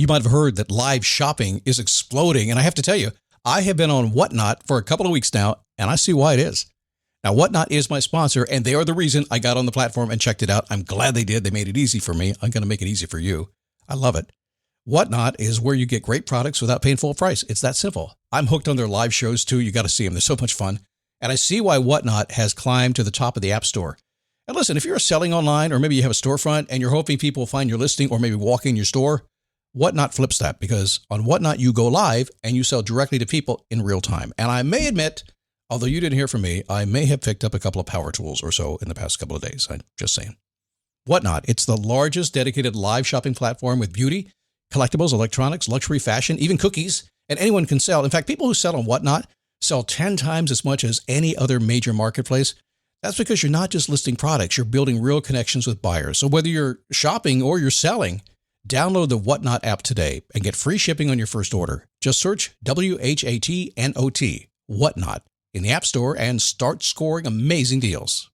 You might have heard that live shopping is exploding. And I have to tell you, I have been on Whatnot for a couple of weeks now, and I see why it is. Now, Whatnot is my sponsor, and they are the reason I got on the platform and checked it out. I'm glad they did. They made it easy for me. I'm going to make it easy for you. I love it. Whatnot is where you get great products without paying full price. It's that simple. I'm hooked on their live shows, too. You got to see them. They're so much fun. And I see why Whatnot has climbed to the top of the App Store. And listen, if you're selling online, or maybe you have a storefront and you're hoping people will find your listing or maybe walk in your store, Whatnot flips that, because on Whatnot, you go live and you sell directly to people in real time. And I may admit, although you didn't hear from me, I may have picked up a couple of power tools or so in the past couple of days. I'm just saying. Whatnot, it's the largest dedicated live shopping platform with beauty, collectibles, electronics, luxury, fashion, even cookies, and anyone can sell. In fact, people who sell on Whatnot sell 10 times as much as any other major marketplace. That's because you're not just listing products, you're building real connections with buyers. So whether you're shopping or you're selling, download the Whatnot app today and get free shipping on your first order. Just search WHATNOT, Whatnot, in the App Store and start scoring amazing deals.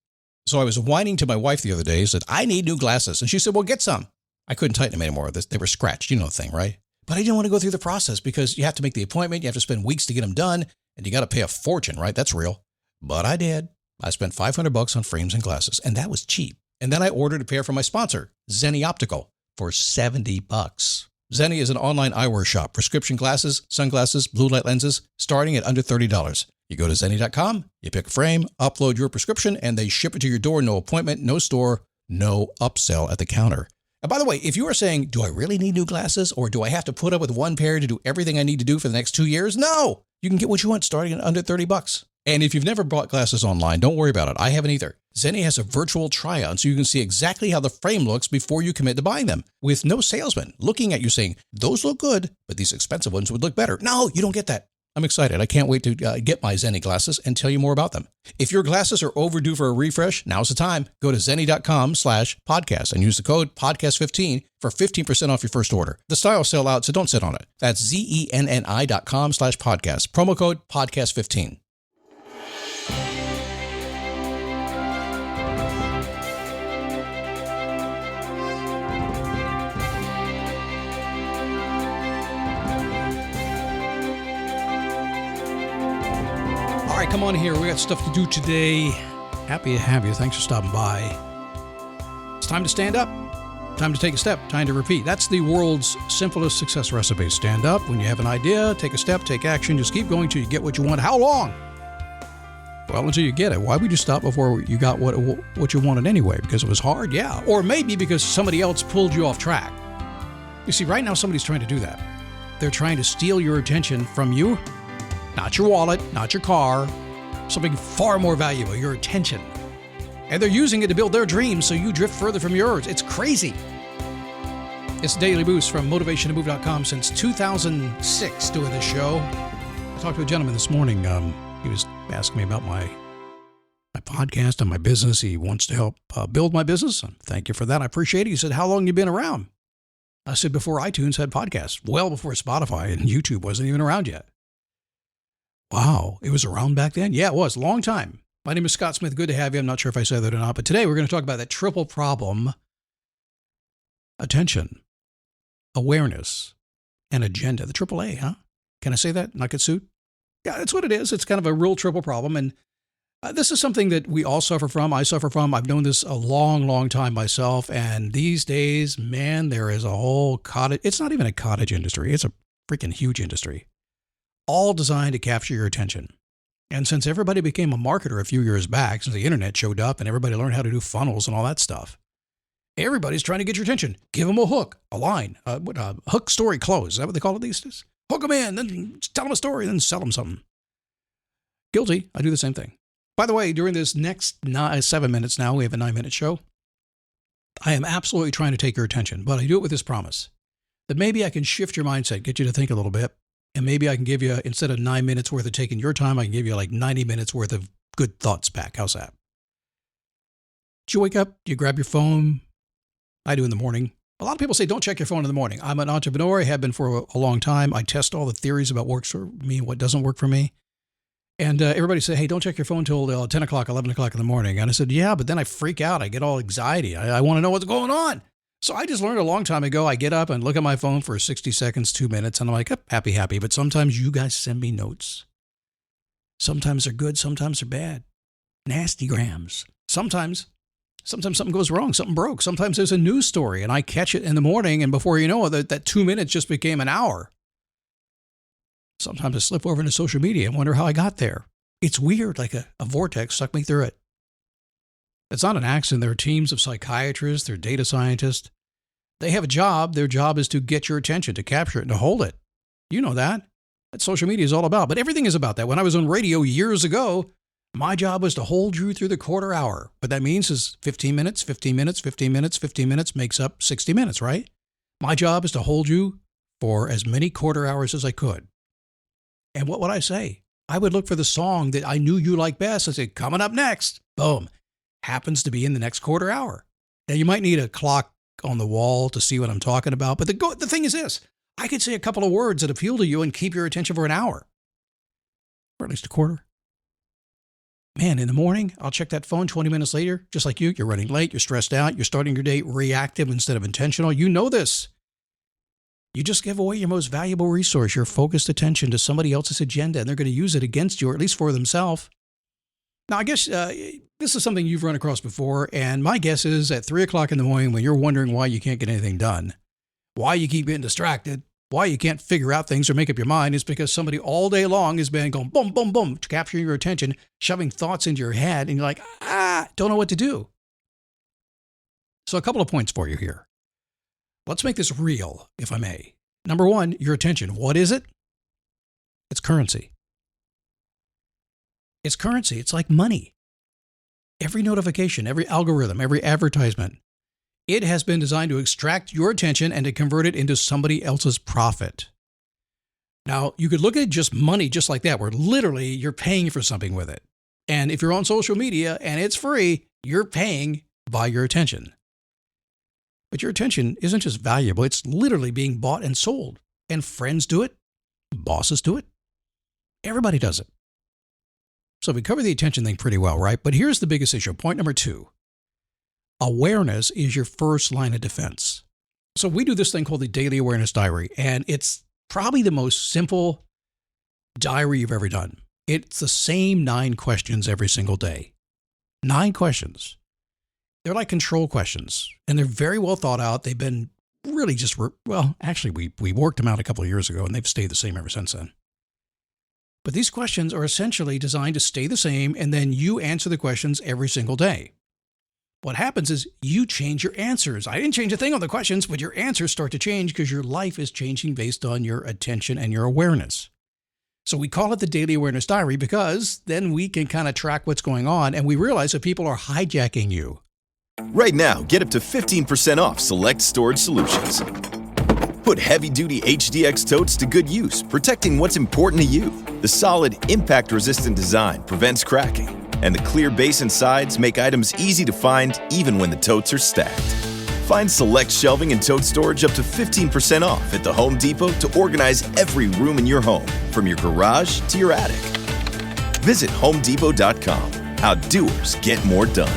So I was whining to my wife the other day, said, I need new glasses. And she said, well, get some. I couldn't tighten them anymore. They were scratched. You know the thing, right? But I didn't want to go through the process because you have to make the appointment. You have to spend weeks to get them done. And you got to pay a fortune, right? That's real. But I did. I spent $500 on frames and glasses, and that was cheap. And then I ordered a pair from my sponsor, Zenni Optical, for $70. Zenni is an online eyewear shop, prescription glasses, sunglasses, blue light lenses, starting at under $30. You go to Zenni.com, you pick a frame, upload your prescription, and they ship it to your door. No appointment, no store, no upsell at the counter. And by the way, if you are saying, do I really need new glasses, or do I have to put up with one pair to do everything I need to do for the next 2 years? No, you can get what you want starting at under $30. And if you've never bought glasses online, don't worry about it. I haven't either. Zenni has a virtual try-on so you can see exactly how the frame looks before you commit to buying them, with no salesman looking at you saying, those look good, but these expensive ones would look better. No, you don't get that. I'm excited. I can't wait to get my Zenni glasses and tell you more about them. If your glasses are overdue for a refresh, now's the time. Go to Zenni.com/podcast and use the code podcast15 for 15% off your first order. The styles sell out, so don't sit on it. That's Zenni.com/podcast. Promo code podcast15. All right, come on here. We got stuff to do today. Happy to have you. Thanks for stopping by. It's time to stand up. Time to take a step. Time to repeat. That's the world's simplest success recipe. Stand up. When you have an idea, take a step, take action. Just keep going till you get what you want. How long? Well, until you get it. Why would you stop before you got what you wanted anyway? Because it was hard? Yeah. Or maybe because somebody else pulled you off track. You see, right now somebody's trying to do that. They're trying to steal your attention from you. Not your wallet, not your car, something far more valuable, your attention. And they're using it to build their dreams so you drift further from yours. It's crazy. It's Daily Boost from motivationtomove.com since 2006 doing this show. I talked to a gentleman this morning. He was asking me about my podcast and my business. He wants to help build my business. Thank you for that. I appreciate it. He said, how long have you been around? I said, before iTunes had podcasts, well before Spotify, and YouTube wasn't even around yet. Wow, it was around back then? Yeah, it was. Long time. My name is Scott Smith. Good to have you. I'm not sure if I said that or not, but today we're going to talk about that triple problem: attention, awareness, and agenda. The triple A, huh? Can I say that? Not get sued? Yeah, that's what it is. It's kind of a real triple problem. And this is something that we all suffer from. I suffer from. I've known this a long, long time myself. And these days, man, there is a whole cottage. It's not even a cottage industry. It's a freaking huge industry, all designed to capture your attention. And since everybody became a marketer a few years back, since the internet showed up and everybody learned how to do funnels and all that stuff, everybody's trying to get your attention. Give them a hook, a line, hook, story, close. Is that what they call it these days? Hook them in, then tell them a story, then sell them something. Guilty. I do the same thing. By the way, during this next 7 minutes now, we have a 9-minute show. I am absolutely trying to take your attention, but I do it with this promise that maybe I can shift your mindset, get you to think a little bit. And maybe I can give you, instead of 9 minutes worth of taking your time, I can give you like 90 minutes worth of good thoughts back. How's that? Did you wake up? Do you grab your phone? I do in the morning. A lot of people say, don't check your phone in the morning. I'm an entrepreneur. I have been for a long time. I test all the theories about what works for me and what doesn't work for me. And everybody say, hey, don't check your phone until 10 o'clock, 11 o'clock in the morning. And I said, yeah, but then I freak out. I get all anxiety. I want to know what's going on. So I just learned a long time ago, I get up and look at my phone for 60 seconds, 2 minutes, and I'm like, oh, happy. But sometimes you guys send me notes. Sometimes they're good, sometimes they're bad. Nasty grams. Sometimes something goes wrong, something broke. Sometimes there's a news story and I catch it in the morning, and before you know it, that 2 minutes just became an hour. Sometimes I slip over into social media and wonder how I got there. It's weird, like a vortex sucked me through it. It's not an accident. There are teams of psychiatrists, they're data scientists. They have a job. Their job is to get your attention, to capture it, and to hold it. You know that. That's social media is all about. But everything is about that. When I was on radio years ago, my job was to hold you through the quarter hour. What that means is 15 minutes, 15 minutes, 15 minutes, 15 minutes makes up 60 minutes, right? My job is to hold you for as many quarter hours as I could. And what would I say? I would look for the song that I knew you liked best. I said, coming up next, boom, happens to be in the next quarter hour. Now, you might need a clock on the wall to see what I'm talking about. But the thing is this, I could say a couple of words that appeal to you and keep your attention for an hour, or at least a quarter. Man, in the morning, I'll check that phone 20 minutes later, just like you're running late, you're stressed out, you're starting your day reactive instead of intentional. You know this. You just give away your most valuable resource, your focused attention, to somebody else's agenda, and they're going to use it against you, or at least for themselves. Now, I guess this is something you've run across before, and my guess is at 3 o'clock in the morning when you're wondering why you can't get anything done, why you keep getting distracted, why you can't figure out things or make up your mind, is because somebody all day long has been going boom, boom, boom, capturing your attention, shoving thoughts into your head, and you're like, don't know what to do. So a couple of points for you here. Let's make this real, if I may. Number one, your attention. What is it? It's currency. It's currency. It's like money. Every notification, every algorithm, every advertisement, it has been designed to extract your attention and to convert it into somebody else's profit. Now, you could look at just money just like that, where literally you're paying for something with it. And if you're on social media and it's free, you're paying by your attention. But your attention isn't just valuable, it's literally being bought and sold. And friends do it, bosses do it, everybody does it. So we cover the attention thing pretty well, right? But here's the biggest issue. Point number 2. Awareness is your first line of defense. So we do this thing called the Daily Awareness Diary, and it's probably the most simple diary you've ever done. It's the same 9 questions every single day. 9 questions. They're like control questions, and they're very well thought out. They've been really just, actually, we worked them out a couple of years ago, and they've stayed the same ever since then. But these questions are essentially designed to stay the same, and then you answer the questions every single day. What happens is you change your answers. I didn't change a thing on the questions, but your answers start to change because your life is changing based on your attention and your awareness. So we call it the Daily Awareness Diary because then we can kind of track what's going on, and we realize that people are hijacking you. Right now, get up to 15% off select storage solutions. Put heavy-duty HDX totes to good use, protecting what's important to you. The solid, impact-resistant design prevents cracking, and the clear base and sides make items easy to find even when the totes are stacked. Find select shelving and tote storage up to 15% off at the Home Depot to organize every room in your home, from your garage to your attic. Visit HomeDepot.com. How doers get more done.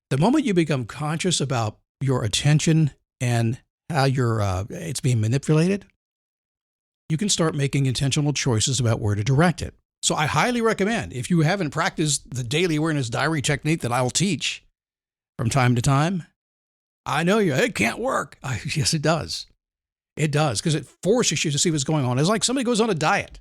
The moment you become conscious about your attention and how it's being manipulated, you can start making intentional choices about where to direct it. So I highly recommend, if you haven't practiced the Daily Awareness Diary technique that I'll teach from time to time, I know it can't work. Yes, it does. It does, because it forces you to see what's going on. It's like somebody goes on a diet.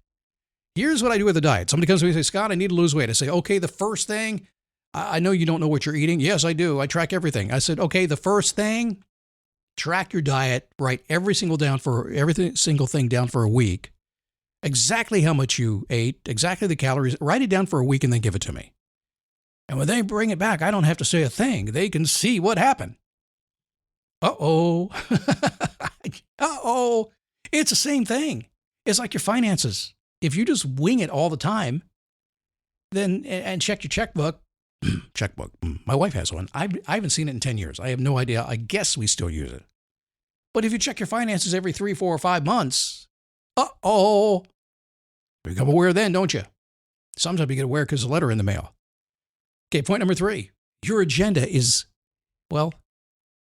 Here's what I do with a diet. Somebody comes to me and says, Scott, I need to lose weight. I say, okay, the first thing, I know you don't know what you're eating. Yes, I do. I track everything. I said, okay, the first thing, track your diet, write every single thing down for a week, exactly how much you ate, exactly the calories, write it down for a week and then give it to me. And when they bring it back, I don't have to say a thing. They can see what happened. Uh-oh. Uh-oh. It's the same thing. It's like your finances. If you just wing it all the time, then and check your checkbook, my wife has one. I haven't seen it in 10 years. I have no idea. I guess we still use it. But if you check your finances every 3, 4, or 5 months, you become aware then, don't you? Sometimes you get aware because there's a letter in the mail. Okay, point number 3. Your agenda is,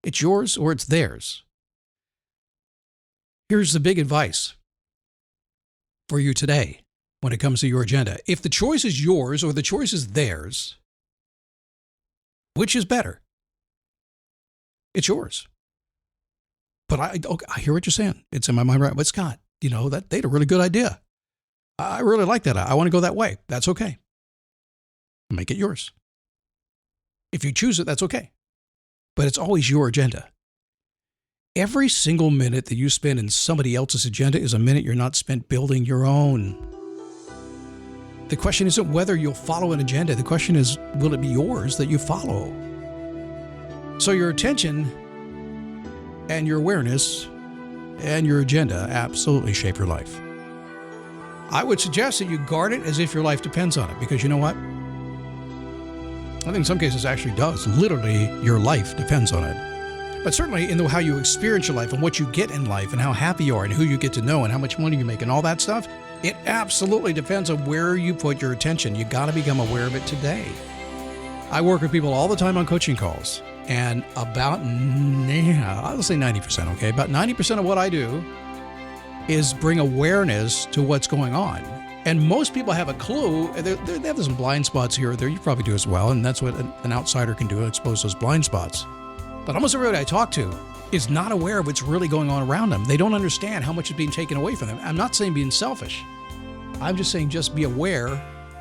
It's yours or it's theirs. Here's the big advice for you today when it comes to your agenda. If the choice is yours or the choice is theirs, which is better? It's yours. But I hear what you're saying. It's in my mind, right? But Scott, that they had a really good idea. I really like that. I want to go that way. That's okay. Make it yours. If you choose it, that's okay. But it's always your agenda. Every single minute that you spend in somebody else's agenda is a minute you're not spent building your own. The question isn't whether you'll follow an agenda. The question is, will it be yours that you follow? So your attention and your awareness and your agenda absolutely shape your life. I would suggest that you guard it as if your life depends on it, because you know what? I think in some cases it actually does. Literally, your life depends on it. But certainly in how you experience your life and what you get in life and how happy you are and who you get to know and how much money you make and all that stuff, it absolutely depends on where you put your attention. You got to become aware of it today. I work with people all the time on coaching calls, and about, I'll say 90%, okay? About 90% of what I do is bring awareness to what's going on. And most people have a clue. They have some blind spots here or there. You probably do as well. And that's what an outsider can do, expose those blind spots. But almost everybody I talk to is not aware of what's really going on around them. They don't understand how much is being taken away from them. I'm not saying being selfish. I'm just saying just be aware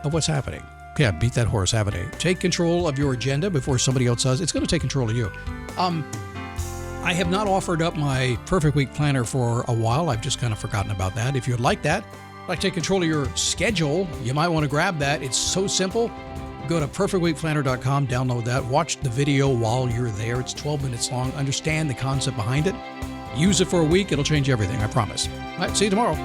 of what's happening. Yeah, beat that horse, haven't I? Take control of your agenda before somebody else does. It's going to take control of you. I have not offered up my Perfect Week Planner for a while. I've just kind of forgotten about that. If you'd like that, like take control of your schedule, you might want to grab that. It's so simple. Go to perfectweekplanner.com, download that, watch the video while you're there. It's 12 minutes long. Understand the concept behind it. Use it for a week. It'll change everything, I promise. All right, see you tomorrow.